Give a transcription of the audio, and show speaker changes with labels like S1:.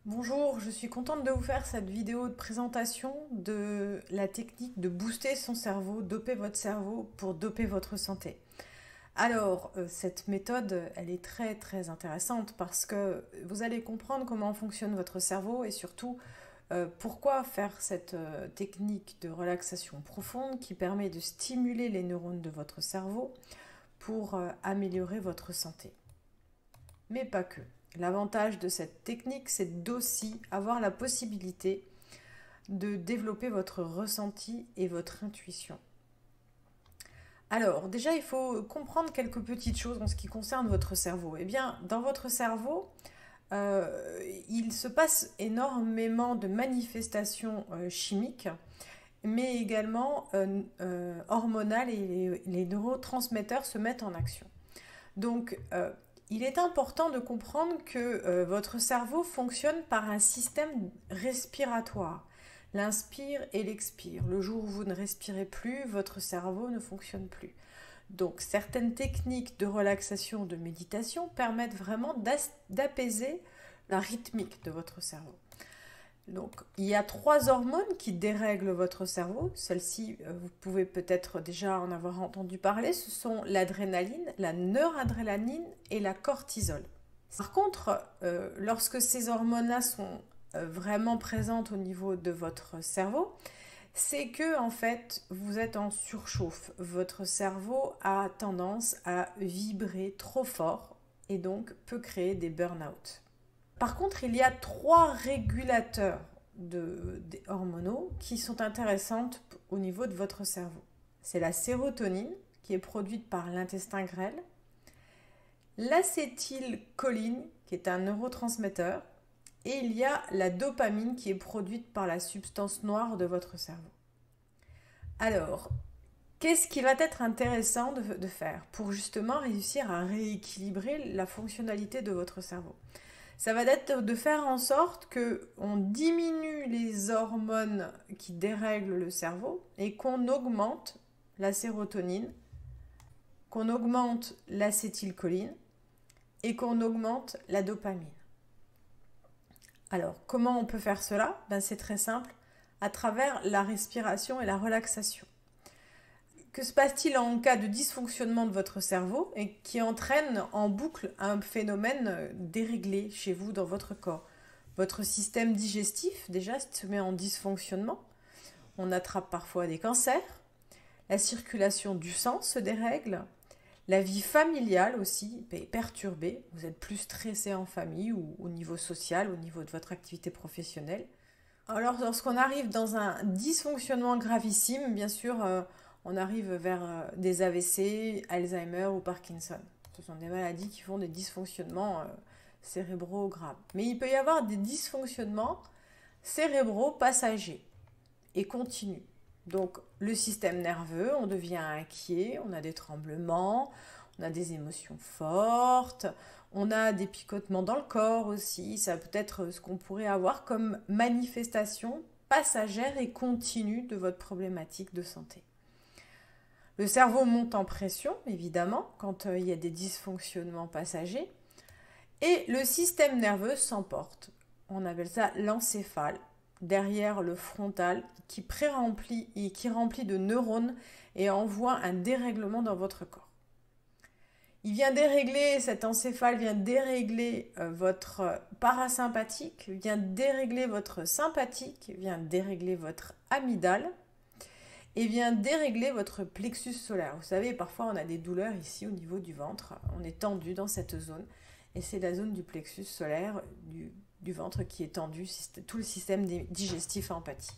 S1: Bonjour, je suis contente de vous faire cette vidéo de présentation de la technique de booster son cerveau, doper votre cerveau pour doper votre santé. Alors, cette méthode, elle est très très intéressante parce que vous allez comprendre comment fonctionne votre cerveau et surtout pourquoi faire cette technique de relaxation profonde qui permet de stimuler les neurones de votre cerveau pour améliorer votre santé. Mais pas que. L'avantage de cette technique, c'est d'aussi avoir la possibilité de développer votre ressenti et votre intuition. Alors, déjà, il faut comprendre quelques petites choses en ce qui concerne votre cerveau. Eh bien, dans votre cerveau, il se passe énormément de manifestations chimiques, mais également hormonales, et les neurotransmetteurs se mettent en action. Donc, il est important de comprendre que votre cerveau fonctionne par un système respiratoire. L'inspire et l'expire. Le jour où vous ne respirez plus, votre cerveau ne fonctionne plus. Donc certaines techniques de relaxation, de méditation permettent vraiment d'apaiser la rythmique de votre cerveau. Donc, il y a 3 hormones qui dérèglent votre cerveau. Celles-ci, vous pouvez peut-être déjà en avoir entendu parler. Ce sont l'adrénaline, la noradrénaline et la cortisol. Par contre, lorsque ces hormones-là sont vraiment présentes au niveau de votre cerveau, c'est que en fait, vous êtes en surchauffe. Votre cerveau a tendance à vibrer trop fort et donc peut créer des burn-out. Par contre, il y a 3 régulateurs des hormonaux qui sont intéressantes au niveau de votre cerveau. C'est la sérotonine qui est produite par l'intestin grêle, l'acétylcholine qui est un neurotransmetteur, et il y a la dopamine qui est produite par la substance noire de votre cerveau. Alors, qu'est-ce qui va être intéressant de faire pour justement réussir à rééquilibrer la fonctionnalité de votre cerveau? Ça va être de faire en sorte qu'on diminue les hormones qui dérèglent le cerveau et qu'on augmente la sérotonine, qu'on augmente l'acétylcholine et qu'on augmente la dopamine. Alors, comment on peut faire cela? C'est très simple, à travers la respiration et la relaxation. Que se passe-t-il en cas de dysfonctionnement de votre cerveau et qui entraîne en boucle un phénomène déréglé chez vous dans votre corps? Votre système digestif, déjà, se met en dysfonctionnement. On attrape parfois des cancers. La circulation du sang se dérègle. La vie familiale aussi est perturbée. Vous êtes plus stressé en famille ou au niveau social, au niveau de votre activité professionnelle. Alors, lorsqu'on arrive dans un dysfonctionnement gravissime, bien sûr, on arrive vers des AVC, Alzheimer ou Parkinson. Ce sont des maladies qui font des dysfonctionnements cérébraux graves. Mais il peut y avoir des dysfonctionnements cérébraux passagers et continus. Donc le système nerveux, on devient inquiet, on a des tremblements, on a des émotions fortes, on a des picotements dans le corps aussi. Ça peut être ce qu'on pourrait avoir comme manifestation passagère et continue de votre problématique de santé. Le cerveau monte en pression, évidemment, quand il y a des dysfonctionnements passagers. Et le système nerveux s'emporte. On appelle ça l'encéphale, derrière le frontal, qui pré-remplit et qui remplit de neurones et envoie un dérèglement dans votre corps. Il vient dérégler, cet encéphale vient dérégler votre parasympathique, vient dérégler votre sympathique, vient dérégler votre amygdale et vient dérégler votre plexus solaire. Vous savez, parfois on a des douleurs ici au niveau du ventre, on est tendu dans cette zone et c'est la zone du plexus solaire du ventre qui est tendu, tout le système digestif empathie.